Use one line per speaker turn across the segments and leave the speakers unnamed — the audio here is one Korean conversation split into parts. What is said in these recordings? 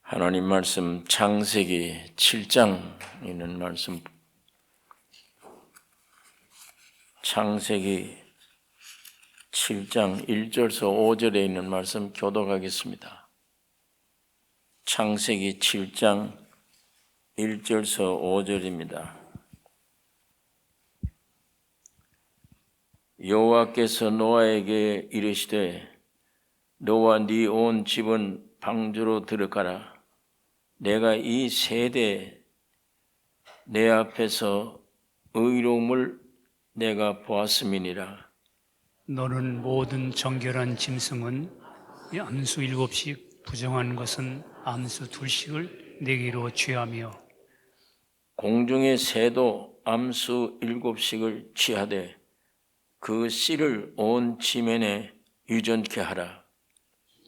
하나님 말씀 창세기 7장 있는 말씀, 창세기 7장 1절에서 5절에 있는 말씀 교독하겠습니다. 창세기 7장 1절에서 5절입니다. 여호와께서 노아에게 이르시되 너와 네 온 집은 방주로 들어가라. 내가 이 세대 내 앞에서 의로움을 내가 보았음이니라.
너는 모든 정결한 짐승은 암수 7씩, 부정한 것은 암수 2씩을 내기로 취하며
공중의 새도 암수 7씩을 취하되 그 씨를 온 지면에 유전케 하라.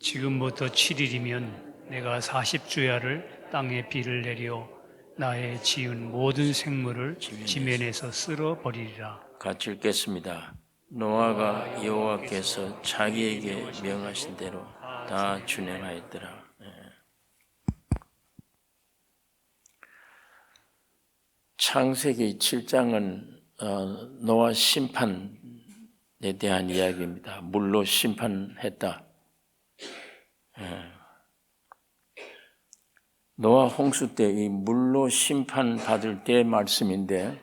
지금부터 7일이면 내가 40주야를 땅에 비를 내려 나의 지은 모든 생물을 지면에서 쓸어버리리라.
같이 읽겠습니다. 노아가 여호와께서 자기에게 명하신 대로 다 준행하였더라. 창세기 7장은 노아 심판에 대한 이야기입니다. 물로 심판했다. 노아 홍수 때 이 물로 심판받을 때 말씀인데,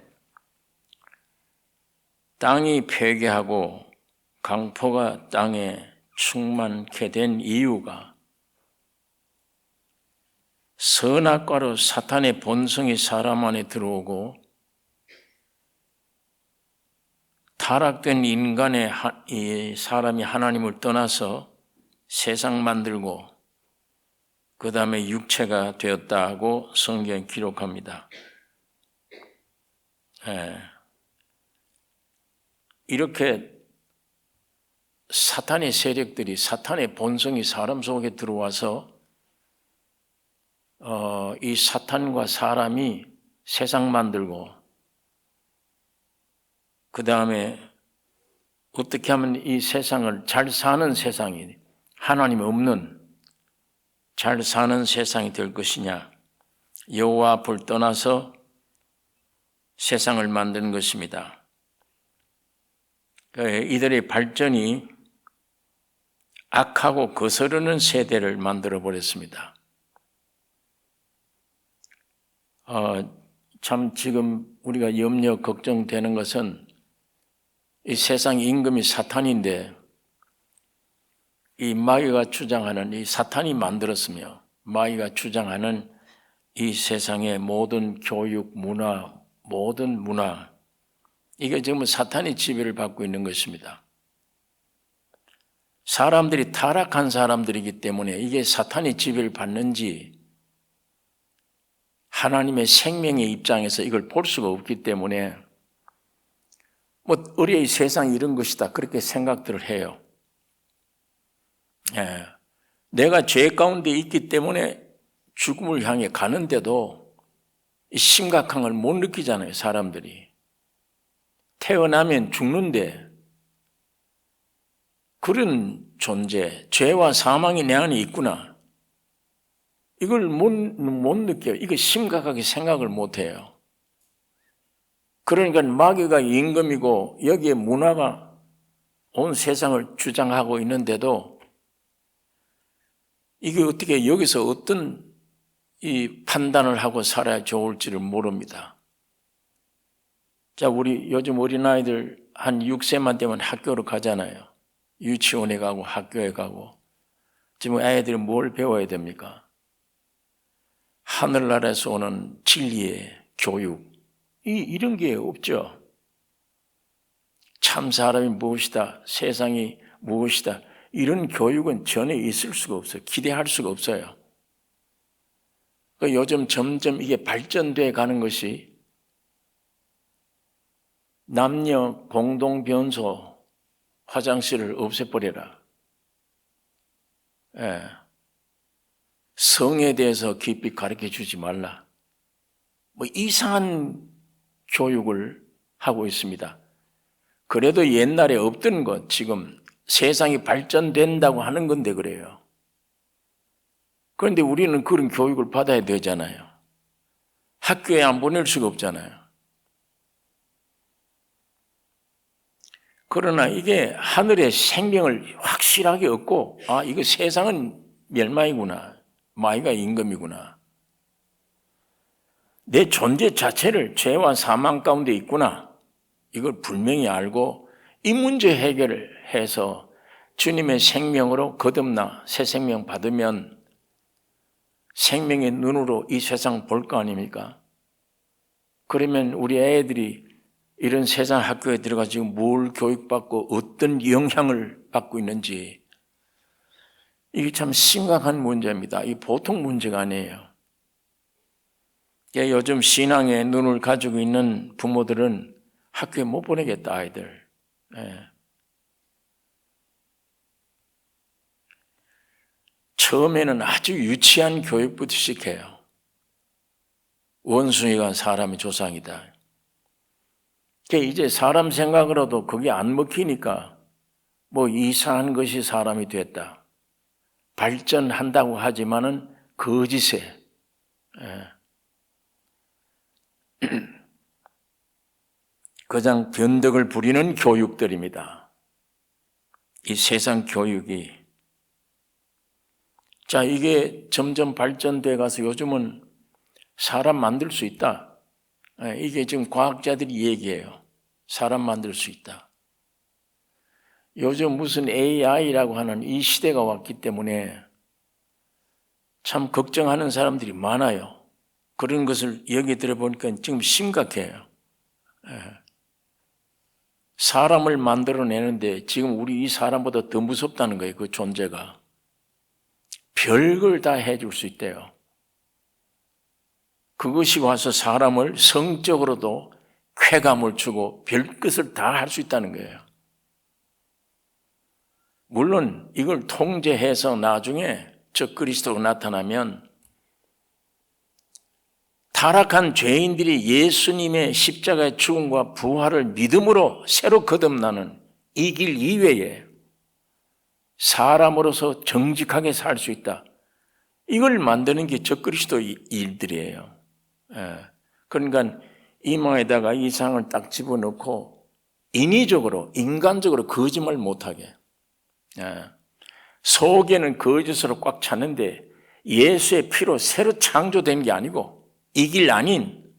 땅이 폐괴하고 강포가 땅에 충만케 된 이유가 선악과로 사탄의 본성이 사람 안에 들어오고 타락된 인간의 이 사람이 하나님을 떠나서 세상 만들고 그 다음에 육체가 되었다고 성경에 기록합니다. 이렇게 사탄의 세력들이, 사탄의 본성이 사람 속에 들어와서 이 사탄과 사람이 세상 만들고 그 다음에 어떻게 하면 이 세상을 잘 사는 세상이, 하나님이 없는 잘 사는 세상이 될 것이냐, 여호와 앞을 떠나서 세상을 만드는 것입니다. 이들의 발전이 악하고 거스르는 세대를 만들어 버렸습니다. 참 지금 우리가 염려, 걱정되는 것은 이 세상 임금이 사탄인데, 이 마귀가 주장하는, 이 사탄이 만들었으며 마귀가 주장하는 이 세상의 모든 교육, 문화, 모든 문화, 이게 지금 사탄의 지배를 받고 있는 것입니다. 사람들이 타락한 사람들이기 때문에 이게 사탄의 지배를 받는지 하나님의 생명의 입장에서 이걸 볼 수가 없기 때문에 의뢰의 세상이 이런 것이다, 그렇게 생각들을 해요. 내가 죄 가운데 있기 때문에 죽음을 향해 가는데도 심각한 걸 못 느끼잖아요, 사람들이. 태어나면 죽는데 그런 존재, 죄와 사망이 내 안에 있구나, 이걸 못 느껴요. 이거 심각하게 생각을 못 해요. 그러니까 마귀가 임금이고 여기에 문화가 온 세상을 주장하고 있는데도 이게 어떻게 여기서 어떤 이 판단을 하고 살아야 좋을지를 모릅니다. 자, 우리 요즘 어린아이들 한 6세만 되면 학교로 가잖아요. 유치원에 가고 학교에 가고. 지금 아이들이 뭘 배워야 됩니까? 하늘나라에서 오는 진리의 교육, 이런 게 없죠. 참 사람이 무엇이다, 세상이 무엇이다, 이런 교육은 전혀 있을 수가 없어요. 기대할 수가 없어요. 요즘 점점 이게 발전돼 가는 것이 남녀 공동 변소 화장실을 없애버려라. 성에 대해서 깊이 가르쳐 주지 말라. 이상한 교육을 하고 있습니다. 그래도 옛날에 없던 것, 지금 세상이 발전된다고 하는 건데 그래요. 그런데 우리는 그런 교육을 받아야 되잖아요. 학교에 안 보낼 수가 없잖아요. 그러나 이게 하늘의 생명을 확실하게 얻고, 아, 이거 세상은 멸망이구나. 마귀가 임금이구나. 내 존재 자체를 죄와 사망 가운데 있구나. 이걸 분명히 알고 이 문제 해결을 해서 주님의 생명으로 거듭나 새 생명 받으면 생명의 눈으로 이 세상 볼 거 아닙니까? 그러면 우리 애들이 이런 세상 학교에 들어가 지금 뭘 교육받고 어떤 영향을 받고 있는지, 이게 참 심각한 문제입니다. 이 보통 문제가 아니에요. 요즘 신앙의 눈을 가지고 있는 부모들은 학교에 못 보내겠다, 아이들. 처음에는 아주 유치한 교육부터 시켜요. 원숭이가 사람의 조상이다. 이제 사람 생각으로도 그게 안 먹히니까 뭐 이상한 것이 사람이 됐다. 발전한다고 하지만은 거짓에. 가장 변덕을 부리는 교육들입니다. 이 세상 교육이. 자, 이게 점점 발전돼 가서 요즘은 사람 만들 수 있다. 이게 지금 과학자들이 얘기해요. 사람 만들 수 있다. 요즘 무슨 AI라고 하는 이 시대가 왔기 때문에 참 걱정하는 사람들이 많아요. 그런 것을 얘기 들어보니까 지금 심각해요. 사람을 만들어내는데 지금 우리 이 사람보다 더 무섭다는 거예요. 그 존재가. 별걸 다 해줄 수 있대요. 그것이 와서 사람을 성적으로도 쾌감을 주고 별것을 다 할 수 있다는 거예요. 물론 이걸 통제해서 나중에 적그리스도가 나타나면 타락한 죄인들이 예수님의 십자가의 죽음과 부활을 믿음으로 새로 거듭나는 이 길 이외에 사람으로서 정직하게 살 수 있다. 이걸 만드는 게 적그리스도 일들이에요. 그러니까 이마에다가 이 상을 딱 집어넣고 인위적으로, 인간적으로 거짓말 못하게. 속에는 거짓으로 꽉 찼는데 예수의 피로 새로 창조된 게 아니고 이 길 아닌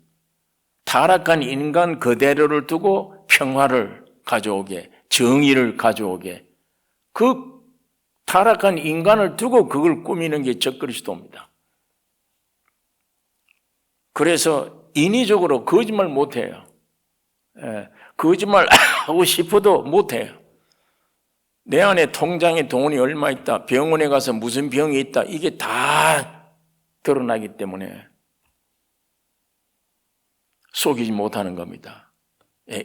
타락한 인간 그대로를 두고 평화를 가져오게, 정의를 가져오게, 그 타락한 인간을 두고 그걸 꾸미는 게 적그리스도입니다. 그래서 인위적으로 거짓말 못해요. 거짓말 하고 싶어도 못해요. 내 안에 통장에 돈이 얼마 있다, 병원에 가서 무슨 병이 있다, 이게 다 드러나기 때문에 속이지 못하는 겁니다.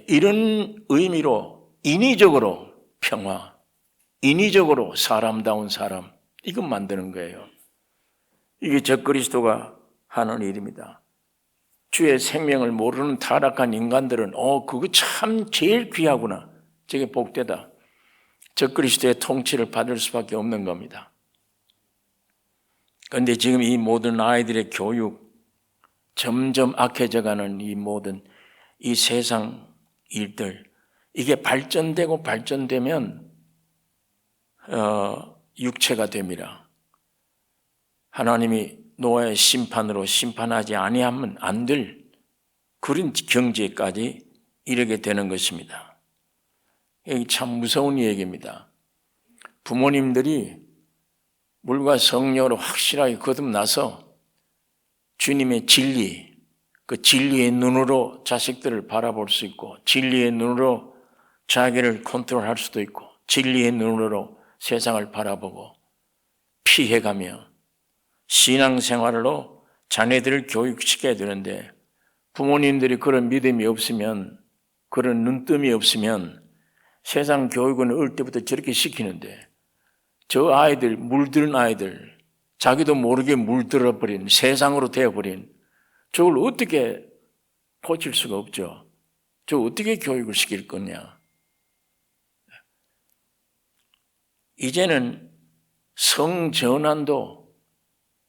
이런 의미로 인위적으로 평화, 인위적으로 사람다운 사람, 이것 만드는 거예요. 이게 적그리스도가 하는 일입니다. 주의 생명을 모르는 타락한 인간들은 그거 참 제일 귀하구나, 저게 복되다. 적그리스도의 통치를 받을 수밖에 없는 겁니다. 그런데 지금 이 모든 아이들의 교육, 점점 악해져가는 이 모든 이 세상 일들, 이게 발전되고 발전되면 육체가 됩니다. 하나님이 노아의 심판으로 심판하지 아니하면 안 될 그런 경지에까지 이르게 되는 것입니다. 이게 참 무서운 얘기입니다. 부모님들이 물과 성령으로 확실하게 거듭나서 주님의 진리, 그 진리의 눈으로 자식들을 바라볼 수 있고, 진리의 눈으로 자기를 컨트롤할 수도 있고, 진리의 눈으로 세상을 바라보고 피해가며 신앙생활로 자녀들을 교육시켜야 되는데, 부모님들이 그런 믿음이 없으면, 그런 눈뜸이 없으면 세상 교육은 어릴 때부터 저렇게 시키는데, 저 아이들, 물들은 아이들, 자기도 모르게 물들어버린, 세상으로 되어버린, 저걸 어떻게 고칠 수가 없죠. 저 어떻게 교육을 시킬 거냐. 이제는 성전환도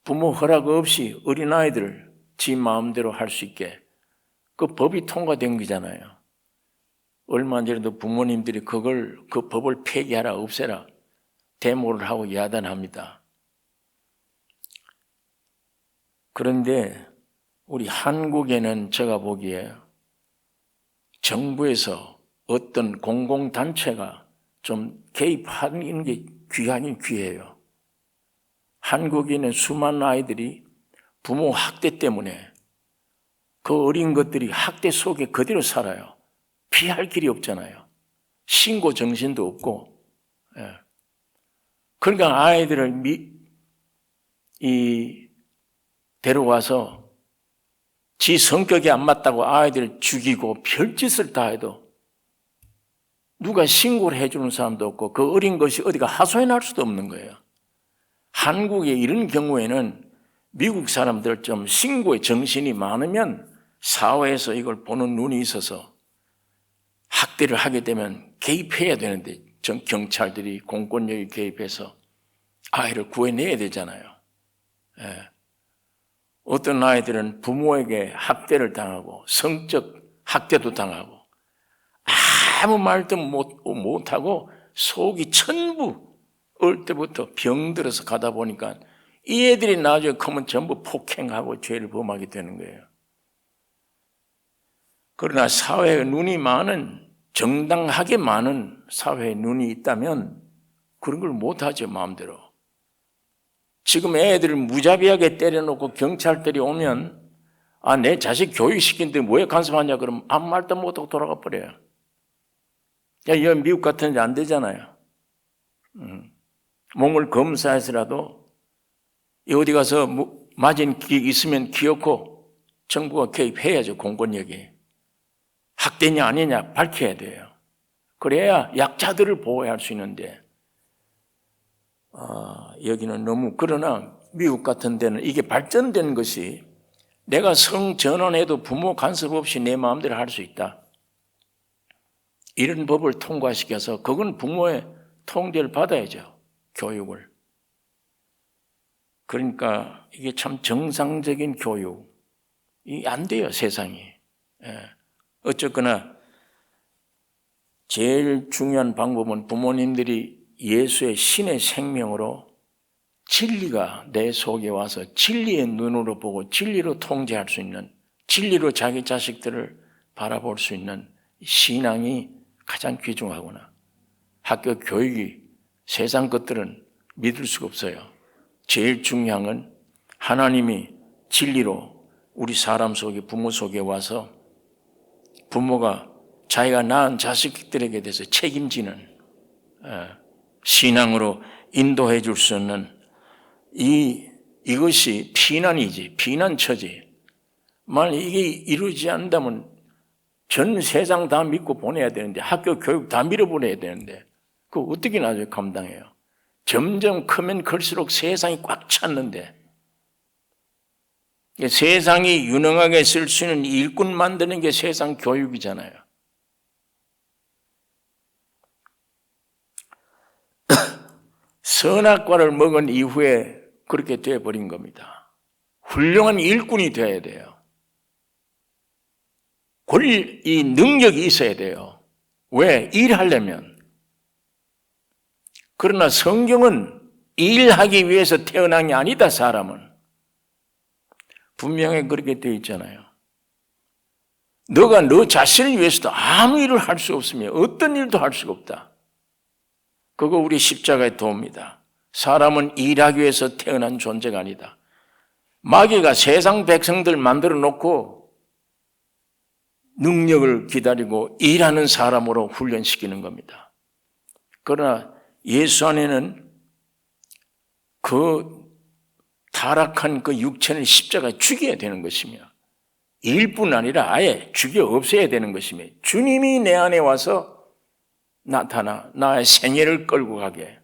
부모 허락 없이 어린아이들 지 마음대로 할 수 있게 그 법이 통과된 거잖아요. 얼마 전에도 부모님들이 그 법을 폐기하라, 없애라 데모를 하고 야단합니다. 그런데 우리 한국에는 제가 보기에 정부에서 어떤 공공단체가 좀 개입하는 게 귀하긴 귀해요. 한국에 있는 수많은 아이들이 부모 학대 때문에 그 어린 것들이 학대 속에 그대로 살아요. 피할 길이 없잖아요. 신고 정신도 없고. 예. 그러니까 아이들을 데려와서 지 성격이 안 맞다고 아이들을 죽이고 별짓을 다 해도 누가 신고를 해주는 사람도 없고 그 어린 것이 어디가 하소연할 수도 없는 거예요. 한국에 이런 경우에는 미국 사람들 좀 신고의 정신이 많으면 사회에서 이걸 보는 눈이 있어서 학대를 하게 되면 개입해야 되는데 경찰들이 공권력이 개입해서 아이를 구해내야 되잖아요. 예. 어떤 아이들은 부모에게 학대를 당하고 성적 학대도 당하고 아무 말도 못하고 속이 천부 어릴 때부터 병들어서 가다 보니까 이 애들이 나중에 크면 전부 폭행하고 죄를 범하게 되는 거예요. 그러나 사회에 눈이 많은, 정당하게 많은 사회에 눈이 있다면 그런 걸 못하죠, 마음대로. 지금 애들을 무자비하게 때려놓고 경찰들이 오면 내 자식 교육시키는데 뭐에 간섭하냐 그러면 아무 말도 못하고 돌아가 버려요. 이 미국 같은 데 안 되잖아요. 몸을 검사해서라도 어디 가서 맞은 게 있으면 기어코 정부가 개입해야죠, 공권력이. 학대냐 아니냐 밝혀야 돼요. 그래야 약자들을 보호할 수 있는데 여기는 너무, 그러나 미국 같은 데는 이게 발전된 것이 내가 성전환해도 부모 간섭 없이 내 마음대로 할 수 있다. 이런 법을 통과시켜서 그건 부모의 통제를 받아야죠. 교육을. 그러니까 이게 참 정상적인 교육이 안 돼요, 세상이. 어쨌거나 제일 중요한 방법은 부모님들이 예수의 신의 생명으로 진리가 내 속에 와서 진리의 눈으로 보고 진리로 통제할 수 있는, 진리로 자기 자식들을 바라볼 수 있는 신앙이 가장 귀중하구나. 학교 교육이 세상 것들은 믿을 수가 없어요. 제일 중요한 건 하나님이 진리로 우리 사람 속에, 부모 속에 와서 부모가 자기가 낳은 자식들에게 대해서 책임지는 신앙으로 인도해 줄 수 있는 이것이 피난이지, 피난처지. 만약 이게 이루어지지 않는다면 전 세상 다 믿고 보내야 되는데, 학교 교육 다 밀어보내야 되는데 그거 어떻게 나중에 감당해요? 점점 크면 클수록 세상이 꽉 찼는데, 세상이 유능하게 쓸 수 있는 일꾼 만드는 게 세상 교육이잖아요. 선악과를 먹은 이후에 그렇게 되어버린 겁니다. 훌륭한 일꾼이 되어야 돼요. 이 능력이 있어야 돼요. 왜? 일하려면. 그러나 성경은 일하기 위해서 태어난 게 아니다, 사람은. 분명히 그렇게 되어 있잖아요. 너가 너 자신을 위해서도 아무 일을 할 수 없으며 어떤 일도 할 수가 없다. 그거 우리 십자가의 도입니다. 사람은 일하기 위해서 태어난 존재가 아니다. 마귀가 세상 백성들 만들어 놓고 능력을 기다리고 일하는 사람으로 훈련시키는 겁니다. 그러나 예수 안에는 그 타락한 그 육체를 십자가에 죽여야 되는 것이며, 일뿐 아니라 아예 죽여 없애야 되는 것이며, 주님이 내 안에 와서 나타나 나의 생애를 끌고 가게,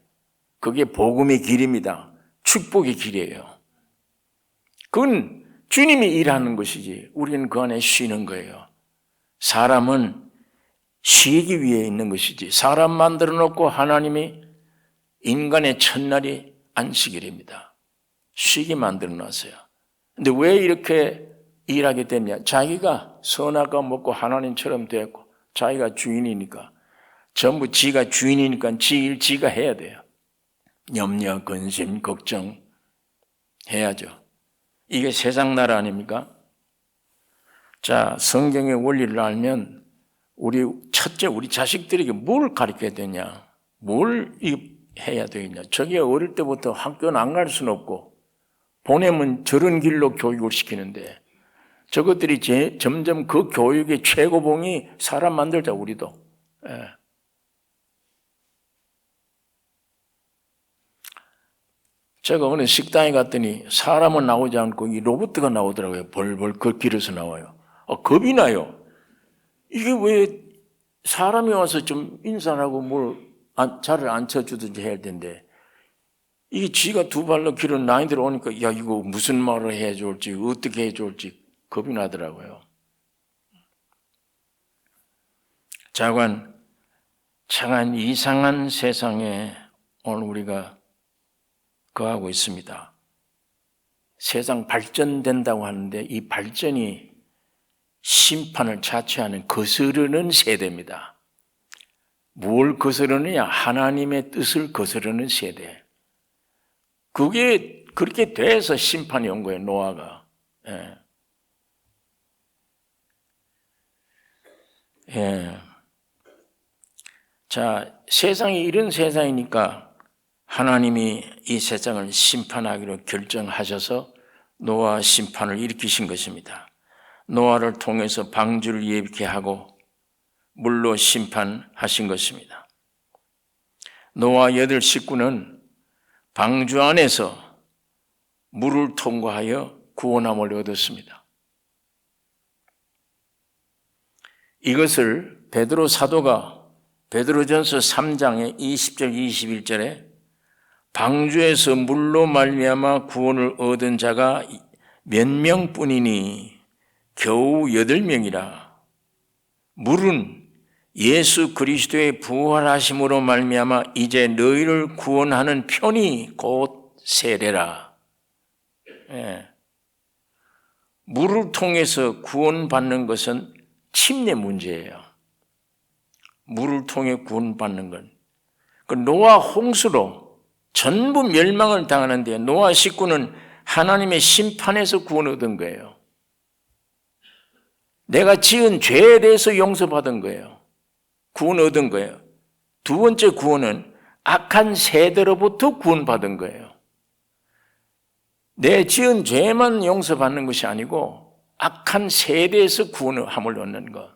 그게 복음의 길입니다. 축복의 길이에요. 그건 주님이 일하는 것이지 우리는 그 안에 쉬는 거예요. 사람은 쉬기 위해 있는 것이지, 사람 만들어 놓고 하나님이 인간의 첫날이 안식일입니다. 쉬게 만들어 놨어요. 근데 왜 이렇게 일하게 됐냐? 자기가 선악과 먹고 하나님처럼 되었고 자기가 주인이니까, 전부 지가 주인이니까 지 일 지가 해야 돼요. 염려, 근심, 걱정 해야죠. 이게 세상 나라 아닙니까? 자, 성경의 원리를 알면 첫째 우리 자식들에게 뭘 가르쳐야 되냐, 뭘 해야 되겠냐. 저게 어릴 때부터 학교는 안 갈 수는 없고 보내면 저런 길로 교육을 시키는데, 저것들이 점점 그 교육의 최고봉이 사람 만들자, 우리도. 예. 제가 어느 식당에 갔더니 사람은 나오지 않고 이 로봇가 나오더라고요. 벌벌 그 길에서 나와요. 겁이 나요. 이게 왜 사람이 와서 좀 인사하고 자리를 앉혀주든지 해야 되는데, 이게 쥐가 두 발로 길을 나이들 오니까 야, 이거 무슨 말을 해야 좋을지, 어떻게 해야 좋을지 겁이 나더라고요. 자관, 창한 이상한 세상에 오늘 우리가 거하고 있습니다. 세상 발전된다고 하는데 이 발전이 심판을 자초하는 거스르는 세대입니다. 뭘 거스르느냐? 하나님의 뜻을 거스르는 세대. 그게 그렇게 돼서 심판이 온 거예요, 노아가. 예. 예. 자, 세상이 이런 세상이니까 하나님이 이 세상을 심판하기로 결정하셔서 노아 심판을 일으키신 것입니다. 노아를 통해서 방주를 예비케 하고 물로 심판하신 것입니다. 노아 8 식구는 방주 안에서 물을 통과하여 구원함을 얻었습니다. 이것을 베드로 사도가 베드로전서 3장의 20절 21절에 방주에서 물로 말미암아 구원을 얻은 자가 몇 명뿐이니 겨우 8명이라. 물은 예수 그리스도의 부활하심으로 말미암아 이제 너희를 구원하는 편이 곧 세례라. 예. 물을 통해서 구원받는 것은 침례 문제예요. 물을 통해 구원받는 건. 그 노아 홍수로 전부 멸망을 당하는데 노아 식구는 하나님의 심판에서 구원 얻은 거예요. 내가 지은 죄에 대해서 용서받은 거예요. 구원 얻은 거예요. 두 번째 구원은 악한 세대로부터 구원받은 거예요. 내 지은 죄만 용서받는 것이 아니고 악한 세대에서 구원함을 얻는 것.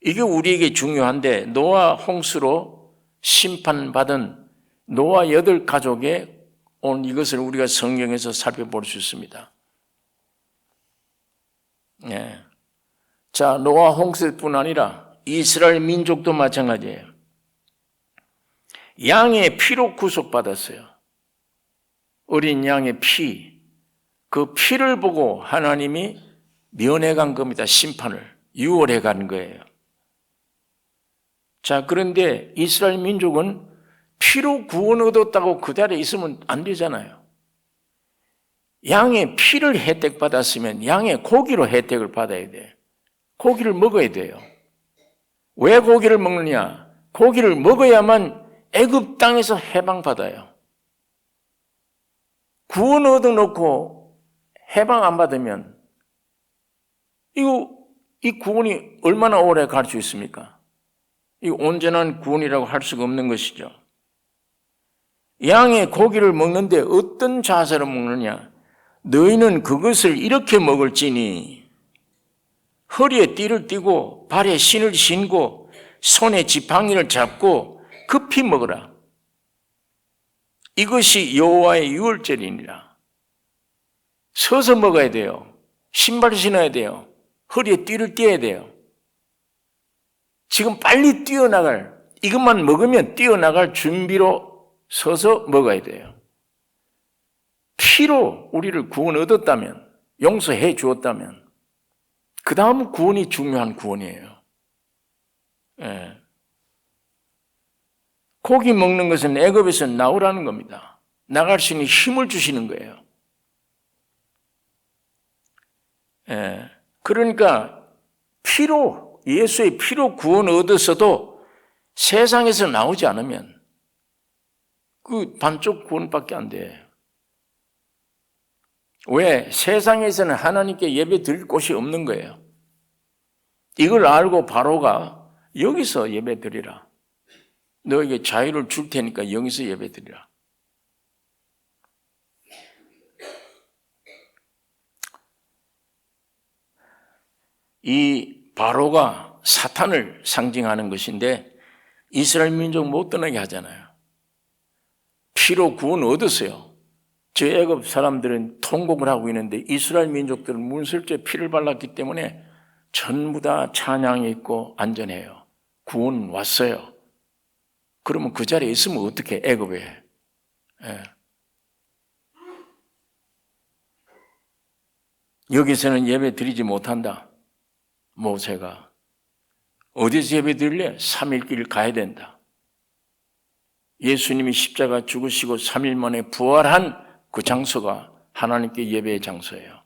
이게 우리에게 중요한데, 노아 홍수로 심판받은 노아 8가족의 오늘 이것을 우리가 성경에서 살펴볼 수 있습니다. 예. 자, 노아 홍수뿐 아니라 이스라엘 민족도 마찬가지예요. 양의 피로 구속받았어요. 어린 양의 피, 그 피를 보고 하나님이 면해 간 겁니다. 심판을 유월해 간 거예요. 자, 그런데 이스라엘 민족은 피로 구원 얻었다고 그 자리에 있으면 안 되잖아요. 양의 피를 혜택받았으면 양의 고기로 혜택을 받아야 돼. 고기를 먹어야 돼요. 왜 고기를 먹느냐? 고기를 먹어야만 애굽 땅에서 해방받아요. 구원 얻어놓고 해방 안 받으면 이 구원이 얼마나 오래 갈 수 있습니까? 이 온전한 구원이라고 할 수가 없는 것이죠. 양의 고기를 먹는데 어떤 자세로 먹느냐? 너희는 그것을 이렇게 먹을지니 허리에 띠를 띠고 발에 신을 신고 손에 지팡이를 잡고 급히 먹으라. 이것이 여호와의 유월절이니라. 서서 먹어야 돼요. 신발 신어야 돼요. 허리에 띠를 띠어야 돼요. 지금 빨리 뛰어나갈, 이것만 먹으면 뛰어나갈 준비로 서서 먹어야 돼요. 피로 우리를 구원 얻었다면, 용서해 주었다면 그 다음 구원이 중요한 구원이에요. 예. 고기 먹는 것은 애굽에서 나오라는 겁니다. 나갈 수 있는 힘을 주시는 거예요. 그러니까 예수의 피로 구원 얻었어도 세상에서 나오지 않으면 그 반쪽 구원밖에 안 돼. 왜? 세상에서는 하나님께 예배 드릴 곳이 없는 거예요. 이걸 알고 바로가 여기서 예배 드리라. 너에게 자유를 줄 테니까 여기서 예배 드리라. 이 바로가 사탄을 상징하는 것인데 이스라엘 민족 못 떠나게 하잖아요. 피로 구원 얻었어요. 저 애굽 사람들은 통곡을 하고 있는데 이스라엘 민족들은 문설주에 피를 발랐기 때문에 전부 다 찬양이 있고 안전해요. 구원 왔어요. 그러면 그 자리에 있으면 어떻게 애굽에? 여기서는 예배 드리지 못한다. 모세가 어디서 예배 드릴래? 3일 길 가야 된다. 예수님이 십자가 죽으시고 3일 만에 부활한 그 장소가 하나님께 예배의 장소예요.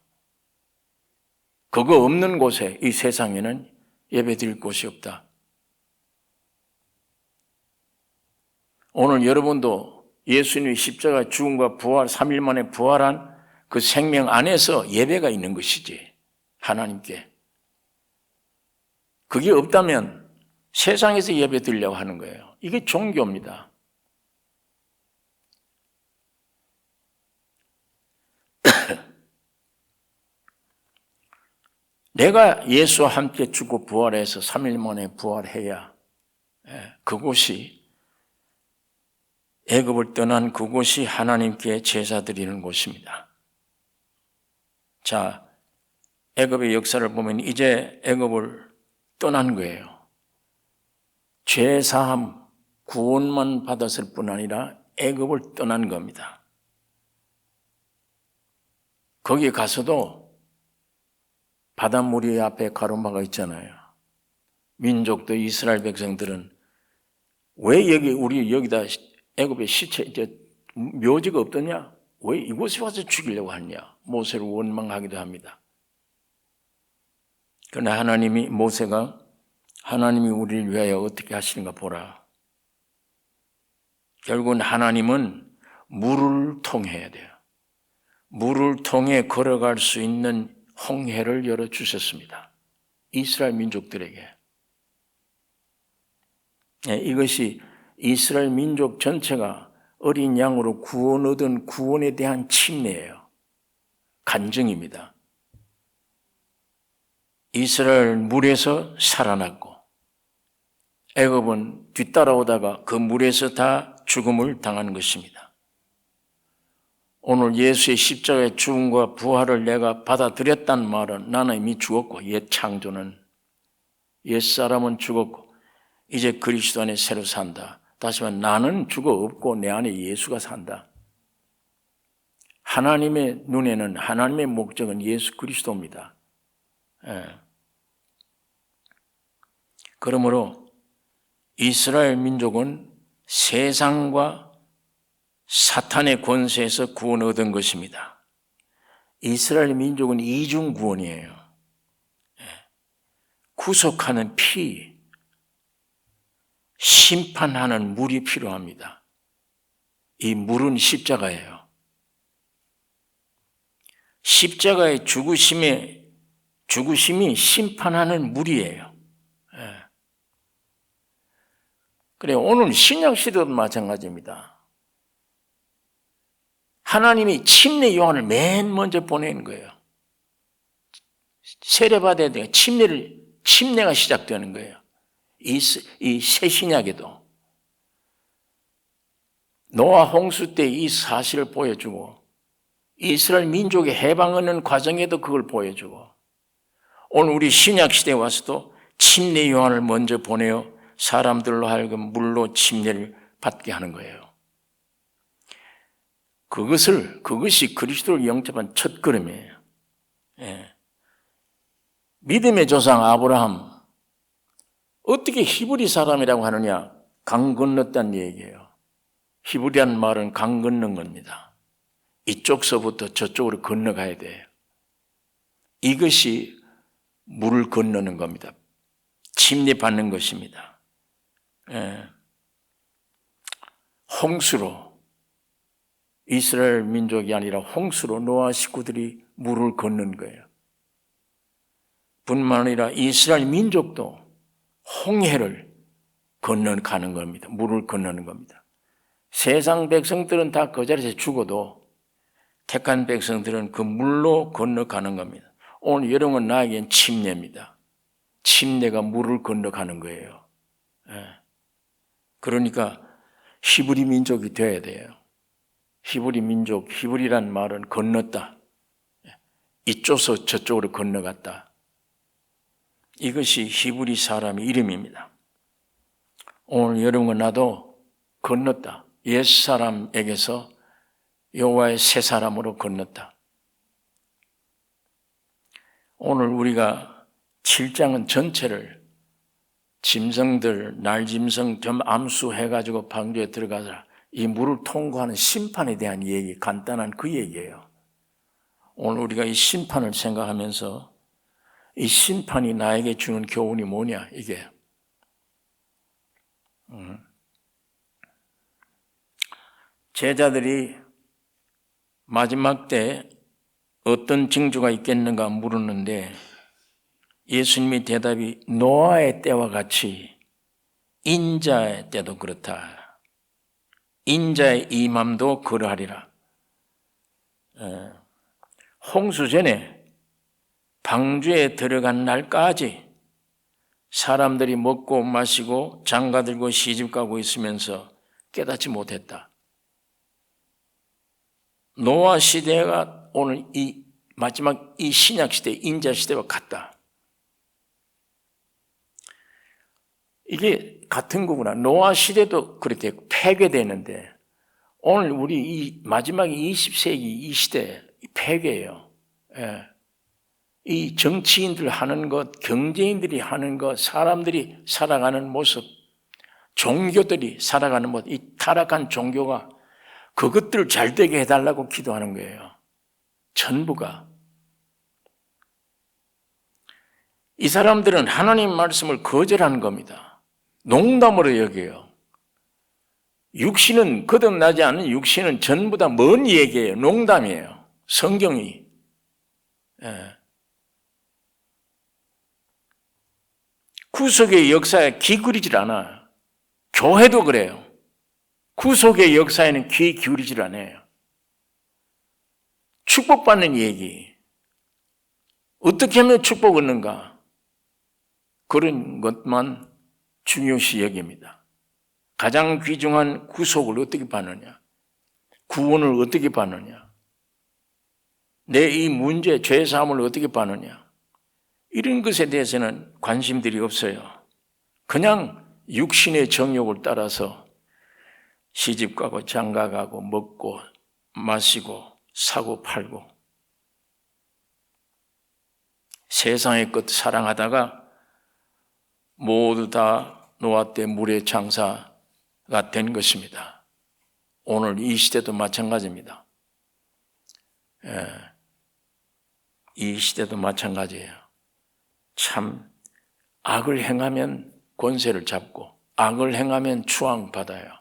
그거 없는 곳에 이 세상에는 예배 드릴 곳이 없다. 오늘 여러분도 예수님이 십자가 죽음과 부활, 3일 만에 부활한 그 생명 안에서 예배가 있는 것이지, 하나님께. 그게 없다면 세상에서 예배 드리려고 하는 거예요. 이게 종교입니다. 내가 예수와 함께 죽고 부활해서 3일 만에 부활해야 그곳이 애굽을 떠난 그곳이 하나님께 제사 드리는 곳입니다. 자, 애굽의 역사를 보면 이제 애굽을 떠난 거예요. 죄사함, 구원만 받았을 뿐 아니라 애굽을 떠난 겁니다. 거기 가서도 바닷물이 앞에 가로막아 있잖아요. 민족도 이스라엘 백성들은 왜 우리 여기다 애굽에 시체, 묘지가 없더냐? 왜 이곳에 와서 죽이려고 하냐? 모세를 원망하기도 합니다. 그러나 모세가 하나님이 우리를 위하여 어떻게 하시는가 보라. 결국은 하나님은 물을 통해야 돼요. 물을 통해 걸어갈 수 있는 홍해를 열어주셨습니다. 이스라엘 민족들에게. 이것이 이스라엘 민족 전체가 어린 양으로 구원 얻은 구원에 대한 침례예요. 간증입니다. 이스라엘 물에서 살아났고 애굽은 뒤따라오다가 그 물에서 다 죽음을 당한 것입니다. 오늘 예수의 십자가의 죽음과 부활을 내가 받아들였다는 말은 나는 이미 죽었고 옛 창조는 옛사람은 죽었고 이제 그리스도 안에 새로 산다. 다시 말해 나는 죽어 없고 내 안에 예수가 산다. 하나님의 눈에는 하나님의 목적은 예수 그리스도입니다. 그러므로 이스라엘 민족은 세상과 사탄의 권세에서 구원 얻은 것입니다. 이스라엘 민족은 이중 구원이에요. 구속하는 피, 심판하는 물이 필요합니다. 이 물은 십자가예요. 십자가의 죽으심이 심판하는 물이에요. 그래, 오늘 신약 시대도 마찬가지입니다. 하나님이 침례 요한을 맨 먼저 보내는 거예요. 세례받아야 돼요. 침례가 시작되는 거예요. 이 새 신약에도 노아 홍수 때 이 사실을 보여주고 이스라엘 민족의 해방 얻는 과정에도 그걸 보여주고 오늘 우리 신약 시대에 와서도 침례 요한을 먼저 보내어 사람들로 하여금 물로 침례를 받게 하는 거예요. 그것이 그리스도를 영접한 첫걸음이에요. 믿음의 조상 아브라함, 어떻게 히브리 사람이라고 하느냐? 강 건넜다는 얘기예요. 히브리란 말은 강 건넌 겁니다. 이쪽서부터 저쪽으로 건너가야 돼요. 이것이 물을 건너는 겁니다. 침례받는 것입니다. 예. 홍수로, 이스라엘 민족이 아니라 홍수로 노아 식구들이 물을 건넌 거예요. 뿐만 아니라 이스라엘 민족도 홍해를 건너가는 겁니다. 물을 건너는 겁니다. 세상 백성들은 다 그 자리에서 죽어도 택한 백성들은 그 물로 건너가는 겁니다. 오늘 여러분 나에겐 침례입니다. 침례가 물을 건너가는 거예요. 그러니까 히브리 민족이 되어야 돼요. 히브리 민족, 히브리란 말은 건넜다. 이쪽에서 저쪽으로 건너갔다. 이것이 히브리 사람의 이름입니다. 오늘 여러분과 나도 건넜다. 옛사람에게서 여호와의 새 사람으로 건넜다. 오늘 우리가 7장은 전체를 짐승들, 날짐승 좀 암수해가지고 방주에 들어가서 이 물을 통과하는 심판에 대한 얘기, 간단한 그 얘기예요. 오늘 우리가 이 심판을 생각하면서 이 심판이 나에게 주는 교훈이 뭐냐, 이게. 제자들이 마지막 때 어떤 징조가 있겠는가 물었는데 예수님의 대답이 노아의 때와 같이 인자의 때도 그렇다. 인자의 임함도 그러하리라. 홍수 전에 방주에 들어간 날까지 사람들이 먹고 마시고 장가들고 시집가고 있으면서 깨닫지 못했다. 노아 시대가 오늘 이 마지막 이 신약 시대, 인자 시대와 같다. 이게 같은 거구나. 노아 시대도 그렇게 폐괴되는데 오늘 우리 이 마지막 20세기 이 시대 폐괴예요. 예. 이 정치인들 하는 것, 경제인들이 하는 것, 사람들이 살아가는 모습, 종교들이 살아가는 모습, 이 타락한 종교가 그것들을 잘 되게 해달라고 기도하는 거예요. 전부가. 이 사람들은 하나님 말씀을 거절하는 겁니다. 농담으로 여겨요. 육신은 거듭나지 않은 육신은 전부 다 먼 얘기예요. 농담이에요. 성경이. 예. 구속의 역사에 귀 기울이질 않아. 교회도 그래요. 구속의 역사에는 귀 기울이질 않아요. 축복받는 얘기. 어떻게 하면 축복 얻는가? 그런 것만 중요시 여깁니다. 가장 귀중한 구속을 어떻게 받느냐? 구원을 어떻게 받느냐? 내 이 문제, 죄사함을 어떻게 받느냐? 이런 것에 대해서는 관심들이 없어요. 그냥 육신의 정욕을 따라서 시집가고 장가가고 먹고 마시고 사고 팔고 세상의 것 사랑하다가 모두 다 노아 때 물의 장사가 된 것입니다. 오늘 이 시대도 마찬가지입니다. 이 시대도 마찬가지예요. 참 악을 행하면 권세를 잡고 악을 행하면 추앙받아요.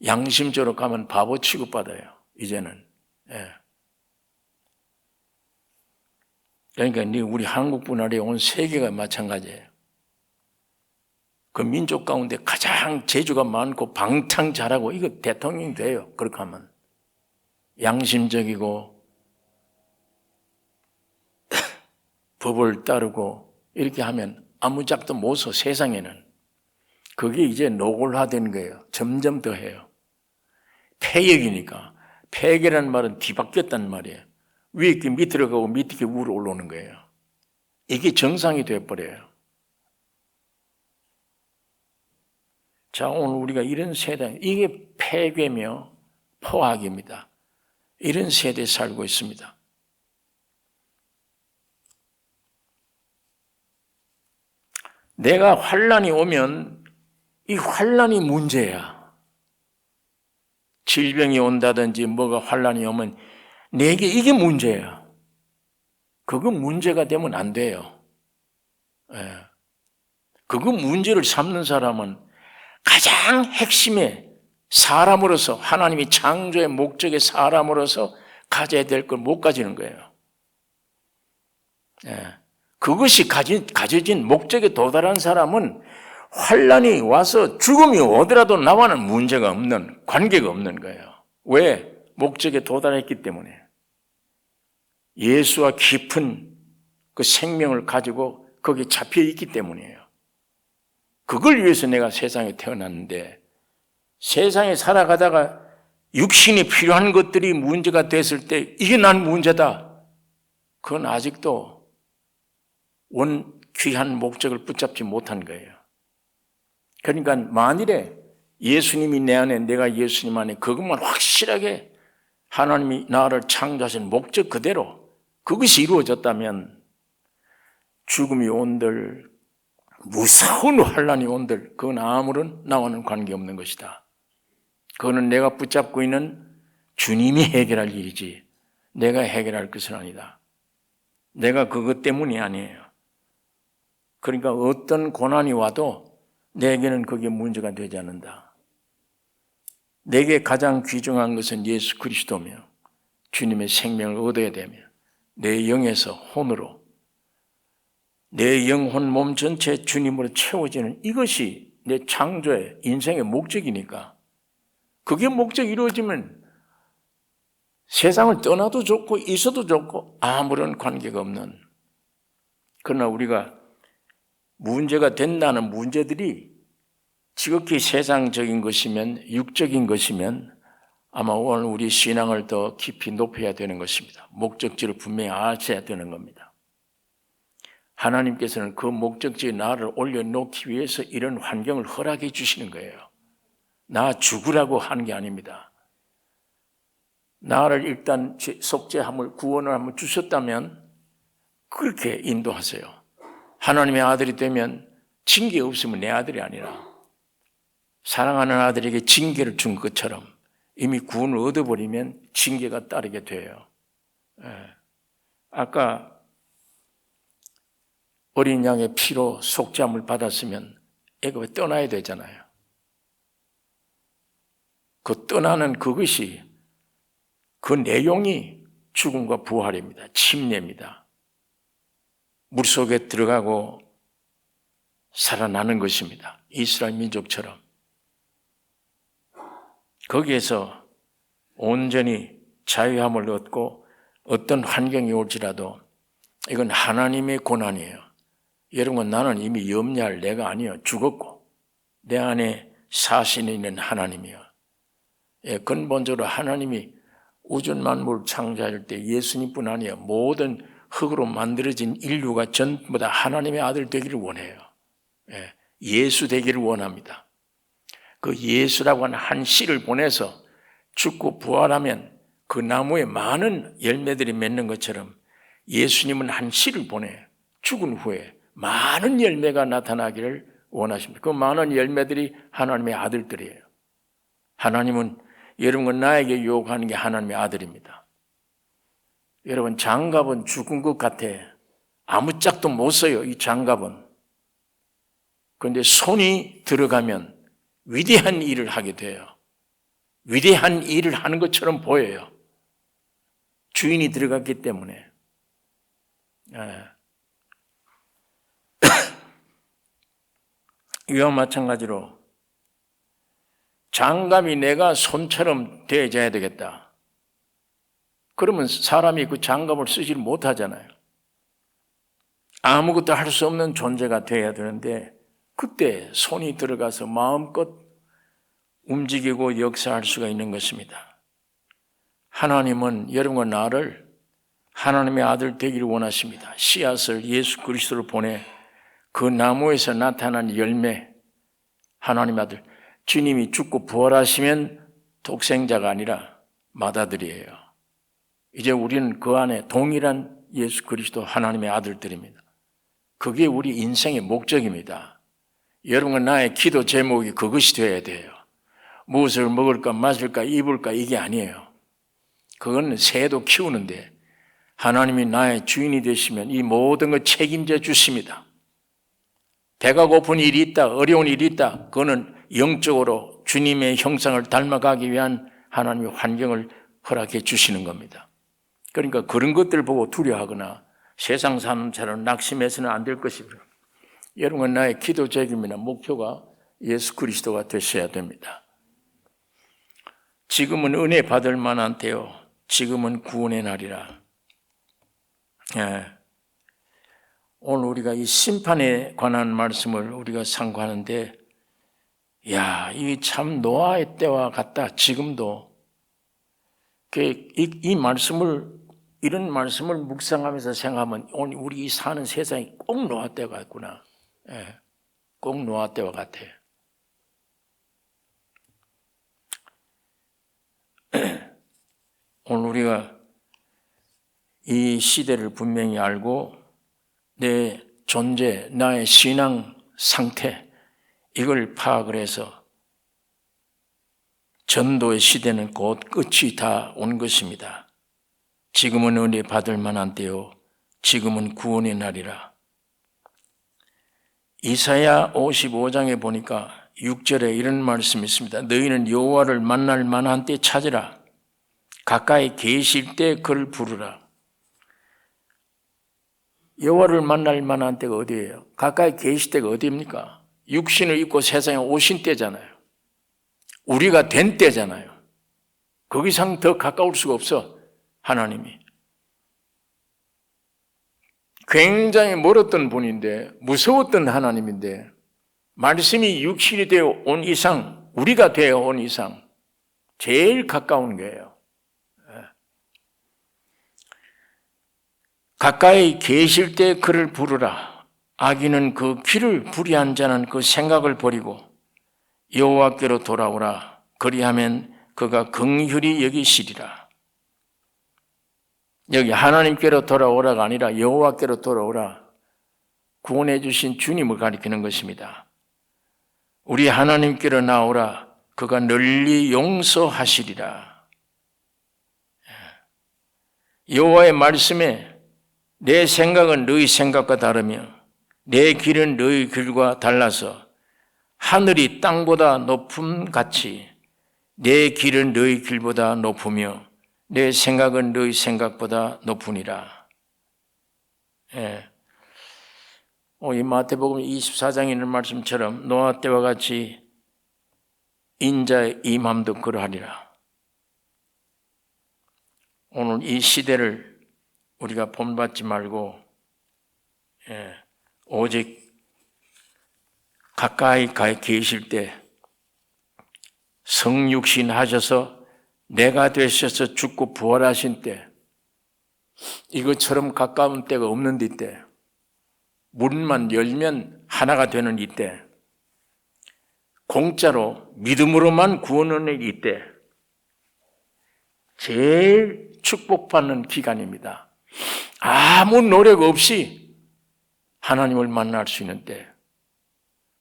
양심적으로 가면 바보 취급받아요. 이제는. 그러니까 우리 한국뿐 아니라 온 세계가 마찬가지예요. 그 민족 가운데 가장 재주가 많고 방탕 잘하고 이거 대통령이 돼요. 그렇게 하면. 양심적이고 법을 따르고 이렇게 하면 아무 작도 못 써, 세상에는. 그게 이제 노골화된 거예요. 점점 더 해요. 폐역이니까. 폐역이라는 말은 뒤바뀌었단 말이에요. 위에 게 밑으로 가고 밑에 게 위로 올라오는 거예요. 이게 정상이 되어버려요. 자, 오늘 우리가 이런 세대, 이게 폐괴며 포악입니다. 이런 세대에 살고 있습니다. 내가 환난이 오면 이 환난이 문제야. 질병이 온다든지 뭐가 환란이 오면 내게 이게 문제야. 그거 문제가 되면 안 돼요. 예. 그거 문제를 삼는 사람은 가장 핵심의 사람으로서 하나님이 창조의 목적의 사람으로서 가져야 될 걸 못 가지는 거예요. 예. 그것이 가져진 목적에 도달한 사람은 환란이 와서 죽음이 오더라도 나와는 문제가 없는, 관계가 없는 거예요. 왜? 목적에 도달했기 때문에. 예수와 깊은 그 생명을 가지고 거기에 잡혀 있기 때문이에요. 그걸 위해서 내가 세상에 태어났는데 세상에 살아가다가 육신이 필요한 것들이 문제가 됐을 때 이게 난 문제다. 그건 아직도 귀한 목적을 붙잡지 못한 거예요. 그러니까 만일에 예수님이 내 안에 내가 예수님 안에 그것만 확실하게 하나님이 나를 창조하신 목적 그대로 그것이 이루어졌다면 죽음이 온들 무서운 환란이 온들 그건 아무런 나와는 관계없는 것이다. 그거는 내가 붙잡고 있는 주님이 해결할 일이지 내가 해결할 것은 아니다. 내가 그것 때문이 아니에요. 그러니까 어떤 고난이 와도 내게는 그게 문제가 되지 않는다. 내게 가장 귀중한 것은 예수 그리스도며 주님의 생명을 얻어야 되며 내 영에서 혼으로 내 영혼 몸 전체 주님으로 채워지는 이것이 내 창조의 인생의 목적이니까 그게 목적이 이루어지면 세상을 떠나도 좋고 있어도 좋고 아무런 관계가 없는 그러나 우리가 문제가 된다는 문제들이 지극히 세상적인 것이면 육적인 것이면 아마 오늘 우리 신앙을 더 깊이 높여야 되는 것입니다. 목적지를 분명히 아셔야 되는 겁니다. 하나님께서는 그 목적지에 나를 올려놓기 위해서 이런 환경을 허락해 주시는 거예요. 나 죽으라고 하는 게 아닙니다. 나를 일단 속죄함을 구원을 한번 주셨다면 그렇게 인도하세요. 하나님의 아들이 되면 징계 없으면 내 아들이 아니라 사랑하는 아들에게 징계를 준 것처럼 이미 구원을 얻어버리면 징계가 따르게 돼요. 아까 어린 양의 피로 속죄함을 받았으면 애굽에 떠나야 되잖아요. 그 떠나는 그것이 그 내용이 죽음과 부활입니다. 침례입니다. 물속에 들어가고 살아나는 것입니다. 이스라엘 민족처럼. 거기에서 온전히 자유함을 얻고 어떤 환경이 올지라도 이건 하나님의 고난이에요. 여러분 나는 이미 염려할 내가 아니에요. 죽었고 내 안에 사신이 있는 하나님이요. 근본적으로 하나님이 우주 만물 창조할 때 예수님뿐 아니에요. 모든 흙으로 만들어진 인류가 전부 다 하나님의 아들 되기를 원해요. 예수 되기를 원합니다. 그 예수라고 하는 한 씨를 보내서 죽고 부활하면 그 나무에 많은 열매들이 맺는 것처럼 예수님은 한 씨를 보내 죽은 후에 많은 열매가 나타나기를 원하십니다. 그 많은 열매들이 하나님의 아들들이에요. 하나님은 여러분 나에게 요구하는 게 하나님의 아들입니다. 여러분 장갑은 죽은 것 같아. 아무 짝도 못 써요. 이 장갑은. 그런데 손이 들어가면 위대한 일을 하게 돼요. 위대한 일을 하는 것처럼 보여요. 주인이 들어갔기 때문에. 이와 마찬가지로 장갑이 내가 손처럼 되어져야 되겠다. 그러면 사람이 그 장갑을 쓰지를 못하잖아요. 아무것도 할 수 없는 존재가 되어야 되는데 그때 손이 들어가서 마음껏 움직이고 역사할 수가 있는 것입니다. 하나님은 여러분과 나를 하나님의 아들 되기를 원하십니다. 씨앗을 예수 그리스도를 보내 그 나무에서 나타난 열매 하나님의 아들 주님이 죽고 부활하시면 독생자가 아니라 맏아들이에요. 이제 우리는 그 안에 동일한 예수 그리스도 하나님의 아들들입니다. 그게 우리 인생의 목적입니다. 여러분과 나의 기도 제목이 그것이 되어야 돼요. 무엇을 먹을까 마실까 입을까 이게 아니에요. 그건 새도 키우는데 하나님이 나의 주인이 되시면 이 모든 걸 책임져 주십니다. 배가 고픈 일이 있다, 어려운 일이 있다, 그거는 영적으로 주님의 형상을 닮아가기 위한 하나님의 환경을 허락해 주시는 겁니다. 그러니까 그런 것들 보고 두려워하거나 세상 사람처럼 낙심해서는 안 될 것입니다. 여러분, 나의 기도 제목이나 목표가 예수 그리스도가 되셔야 됩니다. 지금은 은혜 받을 만한 때요, 지금은 구원의 날이라. 오늘 우리가 이 심판에 관한 말씀을 우리가 상고하는데, 이 참 노아의 때와 같다. 지금도 이 말씀을, 이런 말씀을 묵상하면서 생각하면 오늘 우리 사는 세상이 꼭 노아 때와 같구나. 꼭 노아 때와 같아. 오늘 우리가 이 시대를 분명히 알고 내 존재, 나의 신앙 상태, 이걸 파악을 해서 전도의 시대는 곧 끝이 다 온 것입니다. 지금은 은혜 받을 만한 때요, 지금은 구원의 날이라. 이사야 55장에 보니까 6절에 이런 말씀이 있습니다. 너희는 여호와를 만날 만한 때 찾으라. 가까이 계실 때 그를 부르라. 여호와를 만날 만한 때가 어디예요? 가까이 계실 때가 어디입니까? 육신을 입고 세상에 오신 때잖아요. 우리가 된 때잖아요. 그 이상 더 가까울 수가 없어, 하나님이. 굉장히 멀었던 분인데, 무서웠던 하나님인데, 말씀이 육신이 되어 온 이상, 우리가 되어 온 이상 제일 가까운 거예요. 가까이 계실 때 그를 부르라. 악인은 그 귀를 불이한 자는 그 생각을 버리고 여호와께로 돌아오라. 그리하면 그가 긍휼히 여기시리라. 여기 하나님께로 돌아오라가 아니라 여호와께로 돌아오라. 구원해 주신 주님을 가리키는 것입니다. 우리 하나님께로 나오라. 그가 널리 용서하시리라. 여호와의 말씀에 내 생각은 너희 생각과 다르며 내 길은 너희 길과 달라서 하늘이 땅보다 높음 같이 내 길은 너희 길보다 높으며 내 생각은 너희 생각보다 높으니라. 이 마태복음 24장에 있는 말씀처럼 노아 때와 같이 인자의 임함도 그러하리라. 오늘 이 시대를 우리가 본받지 말고 오직 가까이 계실 때 성육신 하셔서 내가 되셔서 죽고 부활하신 때, 이것처럼 가까운 때가 없는 이때, 문만 열면 하나가 되는 이때, 공짜로 믿음으로만 구원하는 이때, 제일 축복받는 기간입니다. 아무 노력 없이 하나님을 만날 수 있는 때,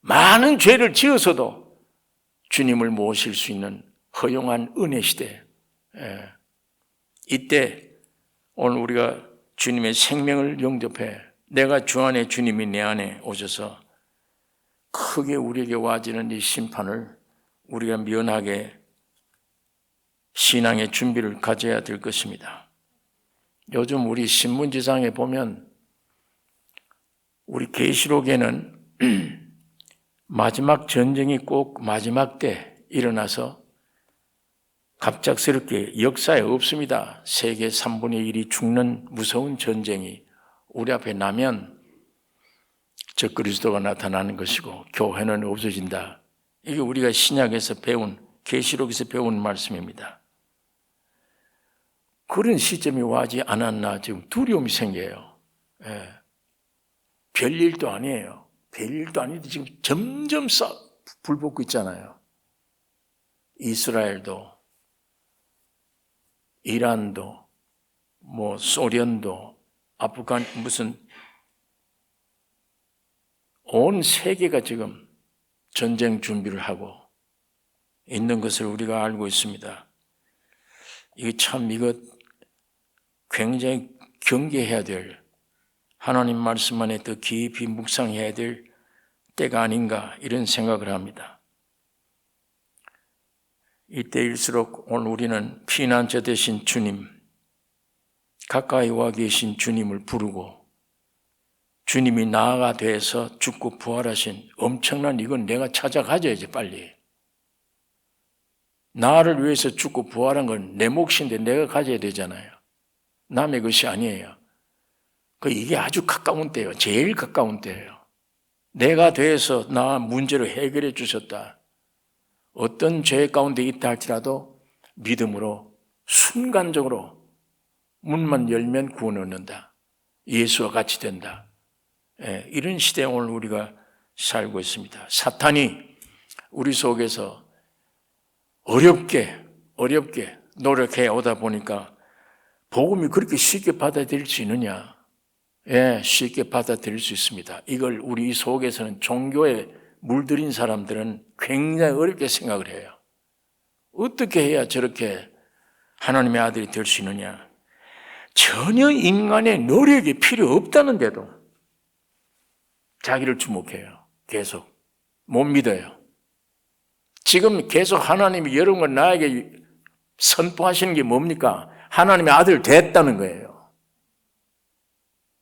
많은 죄를 지어서도 주님을 모실 수 있는 허용한 은혜 시대. 이때 오늘 우리가 주님의 생명을 영접해 내가 주 안에 주님이 내 안에 오셔서 크게 우리에게 와지는 이 심판을 우리가 면하게 신앙의 준비를 가져야 될 것입니다. 요즘 우리 신문지상에 보면 우리 계시록에는 마지막 전쟁이 꼭 마지막 때 일어나서 갑작스럽게 역사에 없습니다. 세계 3분의 1이 죽는 무서운 전쟁이 우리 앞에 나면 적그리스도가 나타나는 것이고 교회는 없어진다. 이게 우리가 신약에서 배운, 계시록에서 배운 말씀입니다. 그런 시점이 와지 않았나 지금 두려움이 생겨요. 별일도 아니에요. 별일도 아닌데 지금 점점 불 붙고 있잖아요. 이스라엘도, 이란도, 소련도, 아프간, 온 세계가 지금 전쟁 준비를 하고 있는 것을 우리가 알고 있습니다. 이거 굉장히 경계해야 될, 하나님 말씀 안에 더 깊이 묵상해야 될 때가 아닌가 이런 생각을 합니다. 이때일수록 오늘 우리는 피난처 되신 주님, 가까이 와 계신 주님을 부르고 주님이 나아가 돼서 죽고 부활하신 엄청난 이건 내가 찾아가져야지 빨리. 나를 위해서 죽고 부활한 건 내 몫인데 내가 가져야 되잖아요. 남의 것이 아니에요. 이게 아주 가까운 때예요. 제일 가까운 때예요. 내가 돼서 나 문제를 해결해 주셨다. 어떤 죄 가운데 있다 할지라도 믿음으로 순간적으로 문만 열면 구원 얻는다. 예수와 같이 된다. 이런 시대에 오늘 우리가 살고 있습니다. 사탄이 우리 속에서 어렵게 노력해 오다 보니까 복음이 그렇게 쉽게 받아들일 수 있느냐? 쉽게 받아들일 수 있습니다. 이걸 우리 속에서는 종교에 물들인 사람들은 굉장히 어렵게 생각을 해요. 어떻게 해야 저렇게 하나님의 아들이 될 수 있느냐? 전혀 인간의 노력이 필요 없다는데도 자기를 주목해요. 계속 못 믿어요. 지금 계속 하나님이 여러분과 나에게 선포하시는 게 뭡니까? 하나님의 아들 됐다는 거예요.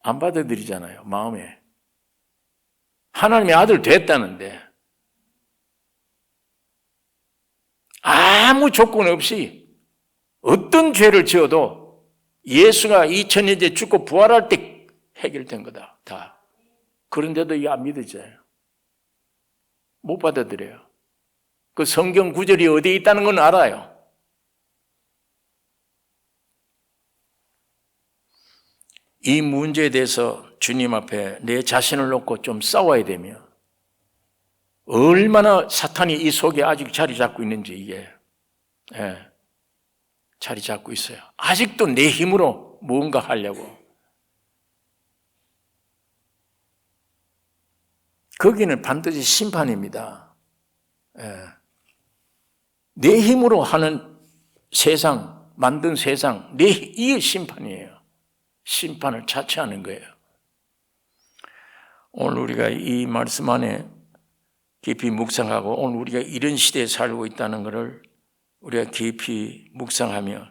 안 받아들이잖아요, 마음에. 하나님의 아들 됐다는데 아무 조건 없이 어떤 죄를 지어도 예수가 2000년 전에 죽고 부활할 때 해결된 거다, 다. 그런데도 이게 안 믿어져요. 못 받아들여요. 그 성경 구절이 어디에 있다는 건 알아요. 이 문제에 대해서 주님 앞에 내 자신을 놓고 좀 싸워야 되며, 얼마나 사탄이 이 속에 아직 자리 잡고 있는지 이게 자리 잡고 있어요. 아직도 내 힘으로 뭔가 하려고. 거기는 반드시 심판입니다. 내 힘으로 하는 세상, 만든 세상, 이게 심판이에요. 심판을 자처하는 거예요. 오늘 우리가 이 말씀 안에 깊이 묵상하고 오늘 우리가 이런 시대에 살고 있다는 것을 우리가 깊이 묵상하며,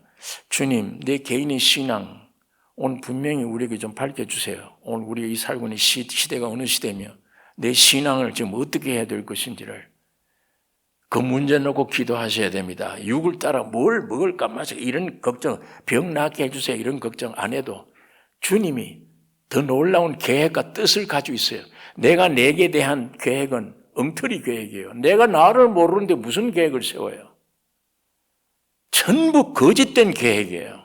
주님, 내 개인의 신앙 오늘 분명히 우리에게 좀 밝혀주세요. 오늘 우리가 이 살고 있는 시대가 어느 시대며 내 신앙을 지금 어떻게 해야 될 것인지를 그 문제 놓고 기도하셔야 됩니다. 육을 따라 뭘 먹을까 마실까 이런 걱정, 병 낫게 해주세요 이런 걱정 안 해도 주님이 더 놀라운 계획과 뜻을 가지고 있어요. 내가 내게 대한 계획은 엉터리 계획이에요. 내가 나를 모르는데 무슨 계획을 세워요? 전부 거짓된 계획이에요.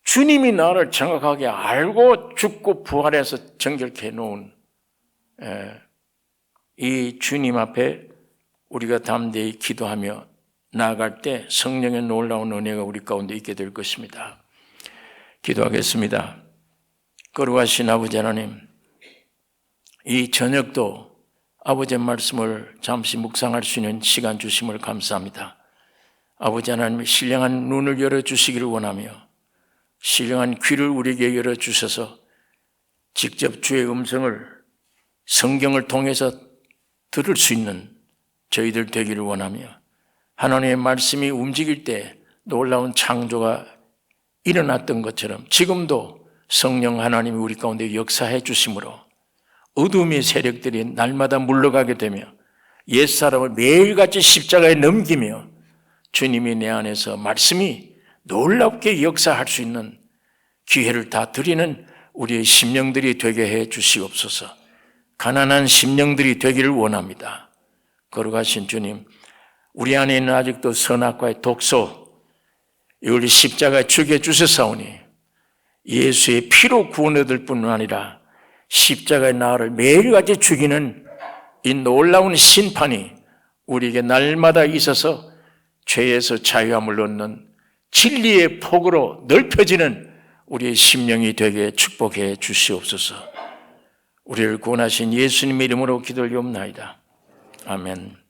주님이 나를 정확하게 알고 죽고 부활해서 정결케 해놓은 이 주님 앞에 우리가 담대히 기도하며 나아갈 때 성령의 놀라운 은혜가 우리 가운데 있게 될 것입니다. 기도하겠습니다. 거룩하신 아버지 하나님, 이 저녁도 아버지의 말씀을 잠시 묵상할 수 있는 시간 주심을 감사합니다. 아버지 하나님, 신령한 눈을 열어주시기를 원하며 신령한 귀를 우리에게 열어주셔서 직접 주의 음성을 성경을 통해서 들을 수 있는 저희들 되기를 원하며, 하나님의 말씀이 움직일 때 놀라운 창조가 일어났던 것처럼 지금도 성령 하나님이 우리 가운데 역사해 주심으로 어둠의 세력들이 날마다 물러가게 되며 옛사람을 매일같이 십자가에 넘기며 주님이 내 안에서 말씀이 놀랍게 역사할 수 있는 기회를 다 드리는 우리의 심령들이 되게 해 주시옵소서. 가난한 심령들이 되기를 원합니다. 거룩하신 주님, 우리 안에 있는 아직도 선악과의 독소, 이걸 십자가에 죽여주셨사오니 예수의 피로 구원 얻을 뿐 아니라 십자가의 나를 매일같이 죽이는 이 놀라운 심판이 우리에게 날마다 있어서 죄에서 자유함을 얻는 진리의 폭으로 넓혀지는 우리의 심령이 되게 축복해 주시옵소서. 우리를 구원하신 예수님의 이름으로 기도를 옵나이다. 아멘.